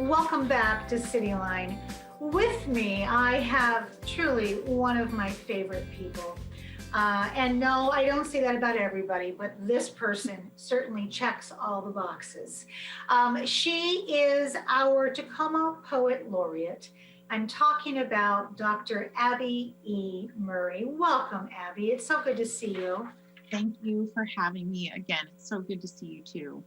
Welcome back to Cityline. With me, I have truly one of my favorite people. And no, I don't say that about everybody, but this person certainly checks all the boxes. She is our Tacoma Poet Laureate. I'm talking about Dr. Abby E. Murray. Welcome, Abby. It's so good to see you. Thank you for having me again. It's so good to see you too.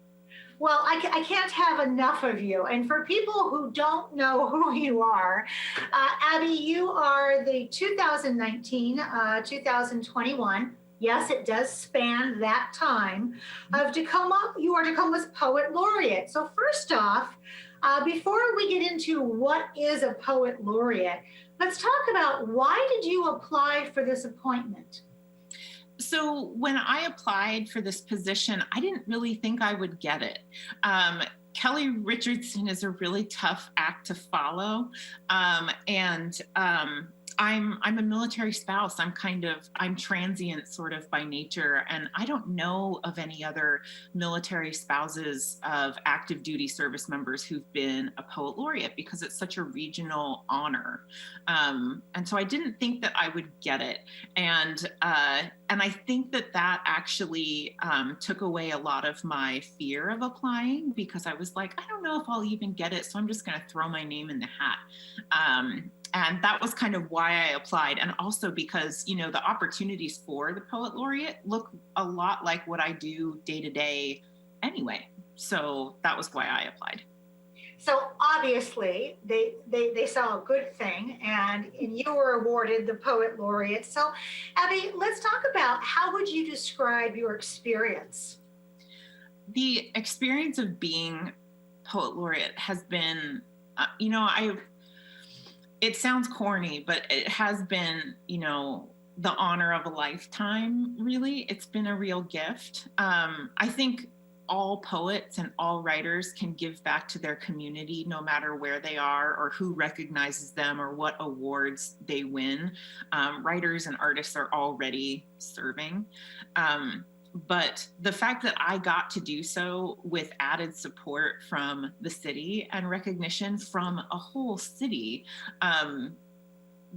Well, I can't have enough of you. And for people who don't know who you are, Abby, you are the 2019, 2021. Yes, it does span that time of Tacoma. You are Tacoma's Poet Laureate. So first off, before we get into what is a Poet Laureate, let's talk about why did you apply for this appointment? So when I applied for this position, I didn't really think I would get it. Kelly Richardson is a really tough act to follow. I'm a military spouse. I'm transient sort of by nature. And I don't know of any other military spouses of active duty service members who've been a poet laureate because it's such a regional honor. And so I didn't think that I would get it. And I think that actually took away a lot of my fear of applying because I was like, I don't know if I'll even get it. So I'm just going to throw my name in the hat. And that was kind of why I applied. And also because, the opportunities for the Poet Laureate look a lot like what I do day to day anyway. So that was why I applied. So obviously they saw a good thing and you were awarded the Poet Laureate. So Abby, let's talk about how would you describe your experience? The experience of being Poet Laureate has been, it sounds corny, but it has been, the honor of a lifetime, really. It's been a real gift. I think all poets and all writers can give back to their community no matter where they are or who recognizes them or what awards they win. Writers and artists are already serving. But the fact that I got to do so with added support from the city and recognition from a whole city,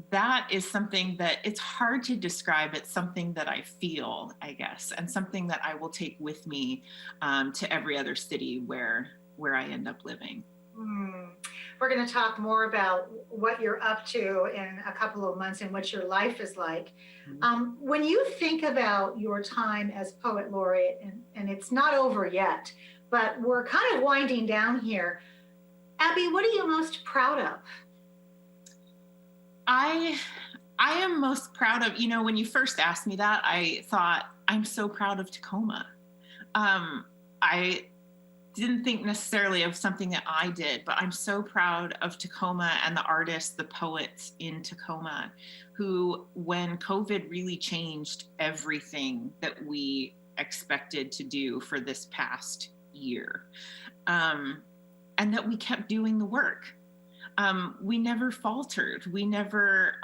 that is something that it's hard to describe. It's something that I feel, I guess, and something that I will take with me to every other city where I end up living. We're going to talk more about what you're up to in a couple of months and what your life is like. When you think about your time as Poet Laureate, and it's not over yet, but we're kind of winding down here, Abby, what are you most proud of? I am most proud of, when you first asked me that, I thought, I'm so proud of Tacoma. I didn't think necessarily of something that I did, but I'm so proud of Tacoma and the artists, the poets in Tacoma, who, when COVID really changed everything that we expected to do for this past year, and that we kept doing the work. We never faltered. We never,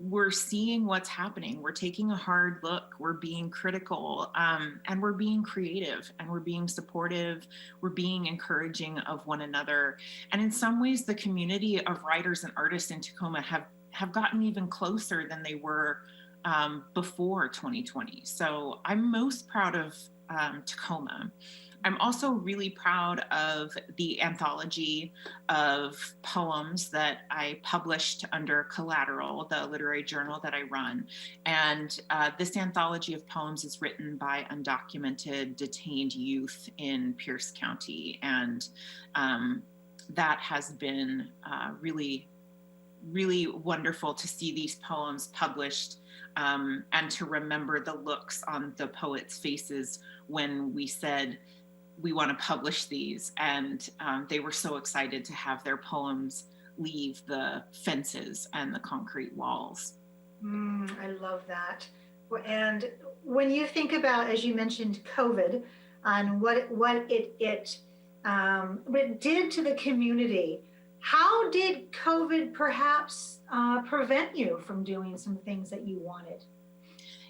we're seeing what's happening. We're taking a hard look. We're being critical, and we're being creative, and we're being supportive. We're being encouraging of one another. And in some ways, the community of writers and artists in Tacoma have gotten even closer than they were before 2020. So I'm most proud of Tacoma. I'm also really proud of the anthology of poems that I published under Collateral, the literary journal that I run. And this anthology of poems is written by undocumented detained youth in Pierce County. And that has been really, really wonderful to see these poems published and to remember the looks on the poets' faces when we said, we want to publish these, and they were so excited to have their poems leave the fences and the concrete walls. I love that. And when you think about, as you mentioned, COVID and what it did to the community, how did COVID perhaps prevent you from doing some things that you wanted?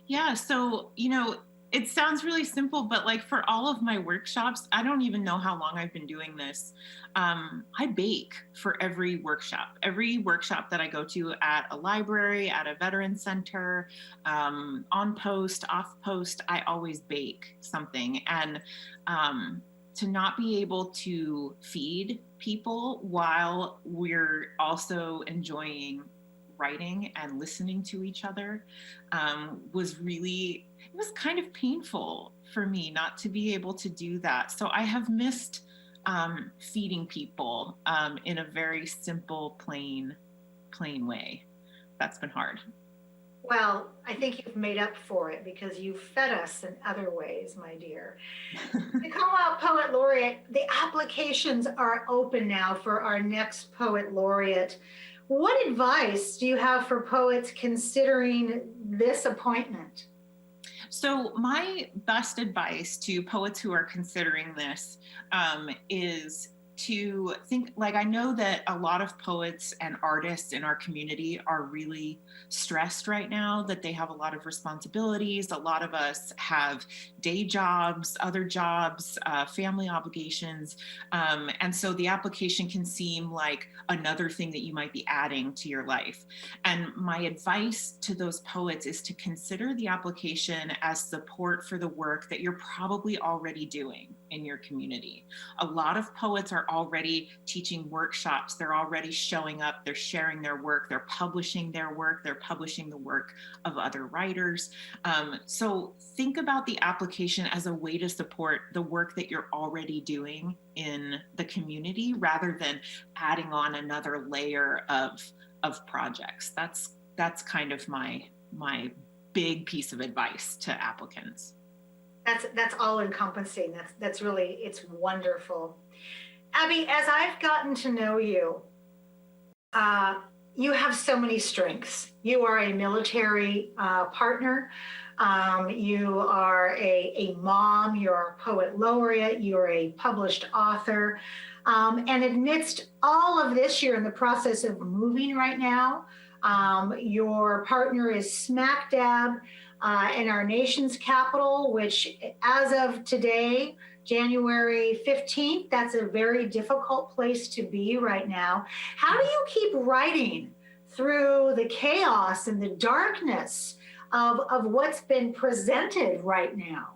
Yeah, so It sounds really simple, but like for all of my workshops, I don't even know how long I've been doing this. I bake for every workshop. Every workshop that I go to at a library, at a veteran center, on post, off post, I always bake something. And to not be able to feed people while we're also enjoying writing and listening to each other was really, it was kind of painful for me not to be able to do that. So I have missed feeding people in a very simple, plain way. That's been hard. Well, I think you've made up for it because you've fed us in other ways, my dear. Tacoma Poet Laureate, the applications are open now for our next Poet Laureate. What advice do you have for poets considering this appointment? So my best advice to poets who are considering this is to think, like, I know that a lot of poets and artists in our community are really stressed right now, that they have a lot of responsibilities. A lot of us have day jobs, other jobs, family obligations. And so the application can seem like another thing that you might be adding to your life. And my advice to those poets is to consider the application as support for the work that you're probably already doing in your community. A lot of poets are already teaching workshops, they're already showing up, they're sharing their work, they're publishing their work, they're publishing the work of other writers. So think about the application as a way to support the work that you're already doing in the community rather than adding on another layer of projects. That's kind of my big piece of advice to applicants. That's all encompassing. That's really, it's wonderful. Abby, as I've gotten to know you, you have so many strengths. You are a military partner. You are a mom. You're a poet laureate. You're a published author. And amidst all of this, you're in the process of moving right now. Your partner is smack dab in our nation's capital, which as of today, January 15th, that's a very difficult place to be right now. How do you keep writing through the chaos and the darkness of what's been presented right now?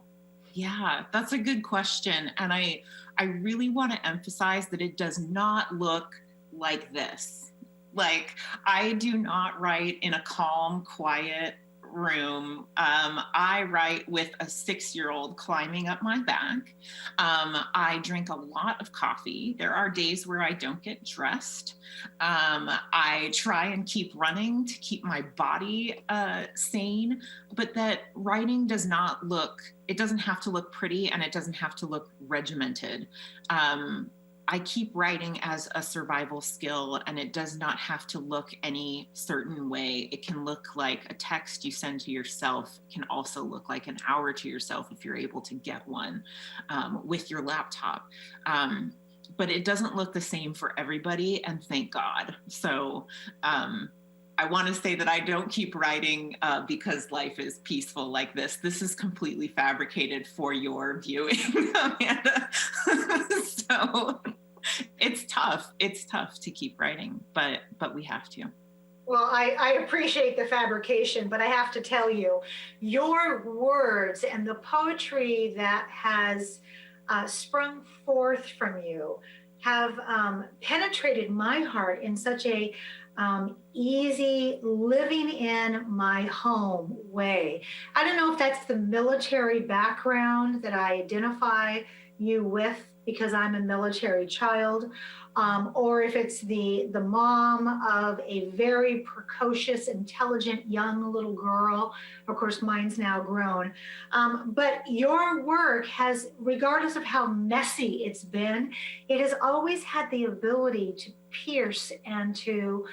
Yeah, that's a good question. And I really want to emphasize that it does not look like this. Like, I do not write in a calm, quiet room. I write with a 6-year-old climbing up my back. I drink a lot of coffee. There are days where I don't get dressed. I try and keep running to keep my body sane, but that writing does not look, it doesn't have to look pretty and it doesn't have to look regimented. I keep writing as a survival skill, and it does not have to look any certain way. It can look like a text you send to yourself. It can also look like an hour to yourself if you're able to get one with your laptop. But it doesn't look the same for everybody, and thank God. So I want to say that I don't keep writing because life is peaceful like this. This is completely fabricated for your viewing, Amanda. So it's tough. It's tough to keep writing, but we have to. Well, I appreciate the fabrication, but I have to tell you, your words and the poetry that has sprung forth from you have penetrated my heart in such a easy living in my home way. I don't know if that's the military background that I identify you with because I'm a military child, or if it's the mom of a very precocious, intelligent young little girl. Of course, mine's now grown. But your work has, regardless of how messy it's been, it has always had the ability to pierce and to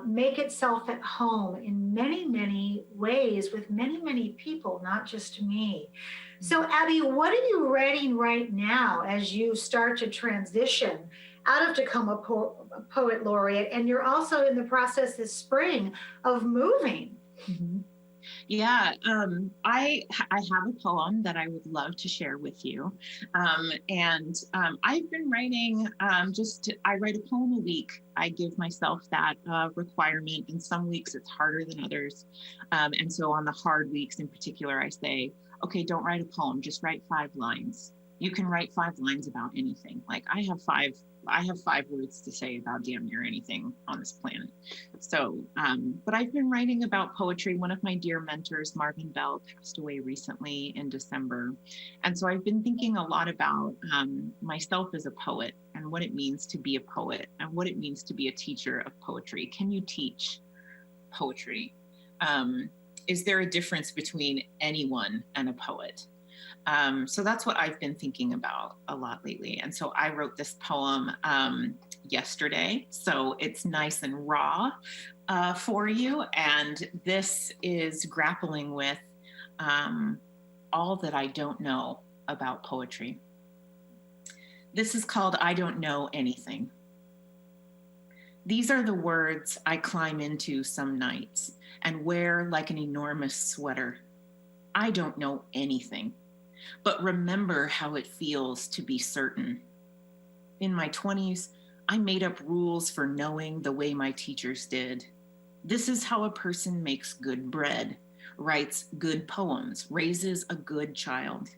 make itself at home in many, many ways with many, many people, not just me. So, Abby, what are you writing right now as you start to transition out of Tacoma Poet Laureate? And you're also in the process this spring of moving. Mm-hmm. Yeah, I have a poem that I would love to share with you, and I've been writing. I write a poem a week. I give myself that requirement, and some weeks it's harder than others, and so on the hard weeks in particular, I say, okay, don't write a poem, just write 5 lines. You can write 5 lines about anything. Like I have 5 words to say about damn near anything on this planet. So, but I've been writing about poetry. One of my dear mentors, Marvin Bell, passed away recently in December. And so I've been thinking a lot about myself as a poet and what it means to be a poet and what it means to be a teacher of poetry. Can you teach poetry? Is there a difference between anyone and a poet? So that's what I've been thinking about a lot lately. And so I wrote this poem yesterday. So it's nice and raw for you. And this is grappling with all that I don't know about poetry. This is called I Don't Know Anything. These are the words I climb into some nights and wear like an enormous sweater. I don't know anything, but remember how it feels to be certain. In my 20s, I made up rules for knowing the way my teachers did. This is how a person makes good bread, writes good poems, raises a good child.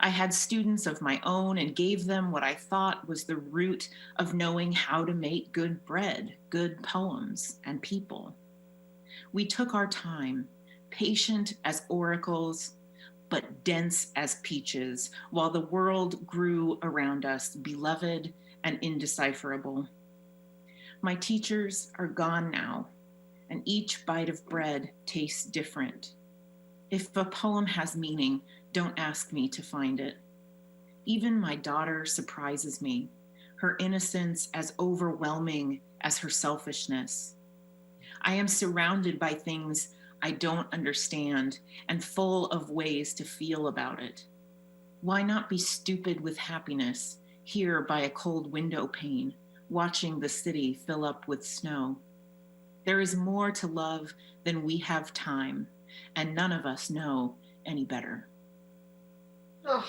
I had students of my own and gave them what I thought was the root of knowing how to make good bread, good poems, and people. We took our time, patient as oracles, but dense as peaches, while the world grew around us, beloved and indecipherable. My teachers are gone now, and each bite of bread tastes different. If a poem has meaning, don't ask me to find it. Even my daughter surprises me, her innocence as overwhelming as her selfishness. I am surrounded by things I don't understand and full of ways to feel about it. Why not be stupid with happiness here by a cold window pane, watching the city fill up with snow? There is more to love than we have time, and none of us know any better. Oh,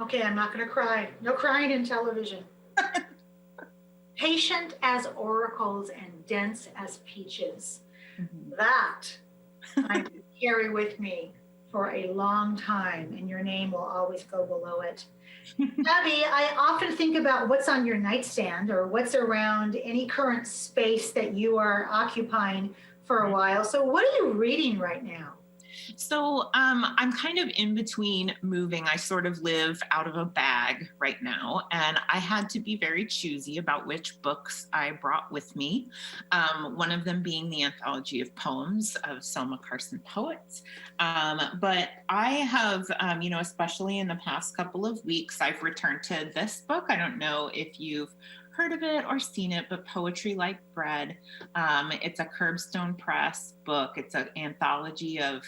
okay, I'm not going to cry. No crying in television. Patient as oracles and dense as peaches. Mm-hmm. That I carry with me for a long time, and your name will always go below it. Abby, I often think about what's on your nightstand or what's around any current space that you are occupying for a while. So what are you reading right now? So I'm kind of in between moving. I sort of live out of a bag right now, and I had to be very choosy about which books I brought with me. One of them being the anthology of poems of Selma Carson Poets. But I have, especially in the past couple of weeks, I've returned to this book. I don't know if you've heard of it or seen it, but Poetry Like Bread. It's a Curbstone Press book. It's an anthology of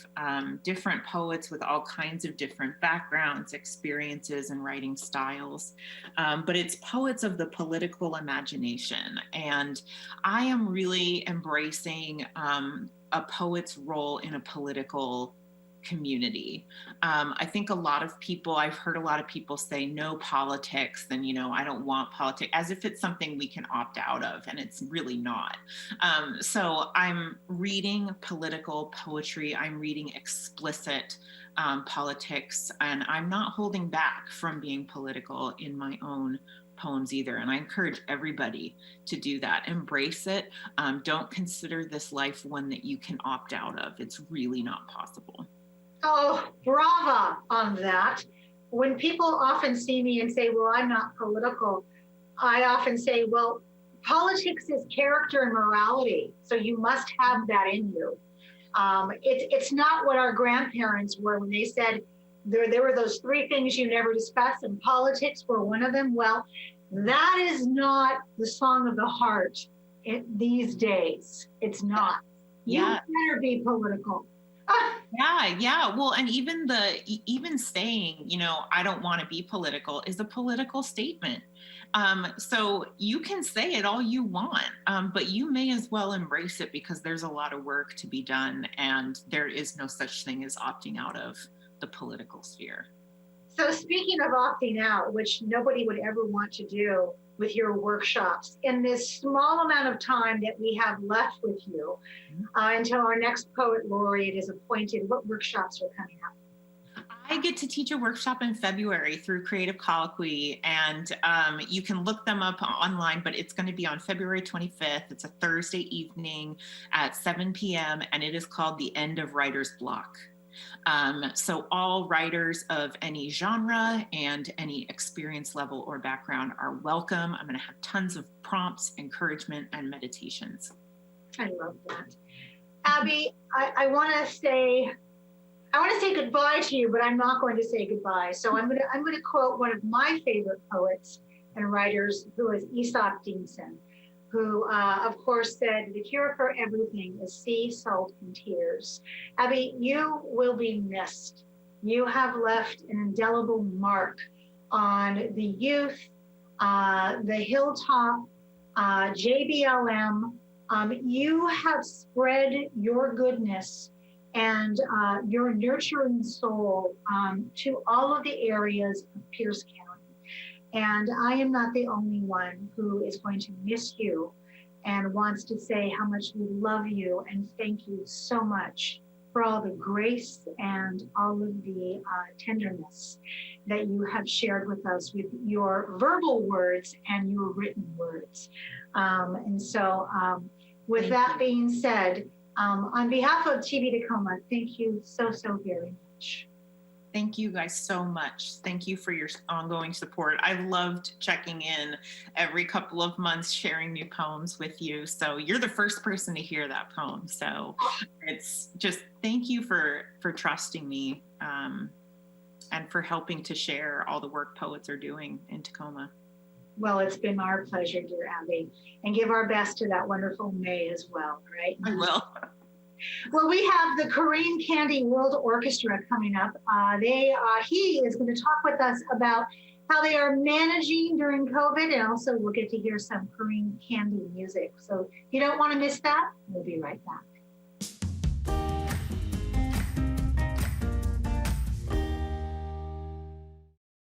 different poets with all kinds of different backgrounds, experiences, and writing styles. But it's poets of the political imagination. And I am really embracing a poet's role in a political community. I think I've heard a lot of people say no politics, then, I don't want politics, as if it's something we can opt out of, and it's really not. So I'm reading political poetry, I'm reading explicit politics, and I'm not holding back from being political in my own poems either. And I encourage everybody to do that. Embrace it. Don't consider this life one that you can opt out of. It's really not possible. Oh, brava on that. When people often see me and say, well, I'm not political, I often say, well, politics is character and morality. So you must have that in you. It's not what our grandparents were when they said there were those 3 things you never discuss, and politics were one of them. Well, that is not the song of the heart these days. It's not. Yeah. You better be political. Yeah. Well, and even saying, I don't want to be political is a political statement. So you can say it all you want, but you may as well embrace it because there's a lot of work to be done, and there is no such thing as opting out of the political sphere. So speaking of opting out, which nobody would ever want to do with your workshops, in this small amount of time that we have left with you until our next poet laureate is appointed, what workshops are coming up? I get to teach a workshop in February through Creative Colloquy, and you can look them up online, but it's going to be on February 25th. It's a Thursday evening at 7 p.m., and it is called The End of Writer's Block. So all writers of any genre and any experience level or background are welcome. I'm going to have tons of prompts, encouragement, and meditations. I love that. Abby, I want to say goodbye to you, but I'm not going to say goodbye. So I'm going to quote one of my favorite poets and writers, who is Aesop Deanson, who, of course, said, "The cure for everything is sea, salt, and tears." Abby, you will be missed. You have left an indelible mark on the youth, the Hilltop, JBLM. You have spread your goodness and your nurturing soul to all of the areas of Pierce County. And I am not the only one who is going to miss you and wants to say how much we love you and thank you so much for all the grace and all of the tenderness that you have shared with us with your verbal words and your written words. With that being said, on behalf of TV Tacoma, thank you so, so very much. Thank you guys so much. Thank you for your ongoing support. I've loved checking in every couple of months, sharing new poems with you. So you're the first person to hear that poem. So it's just, thank you for trusting me and for helping to share all the work poets are doing in Tacoma. Well, it's been our pleasure, dear Abby, and give our best to that wonderful May as well, right? I will. Well, we have the Corinne Candy World Orchestra coming up. He is going to talk with us about how they are managing during COVID, and also we'll get to hear some Corinne Candy music. So if you don't want to miss that, we'll be right back.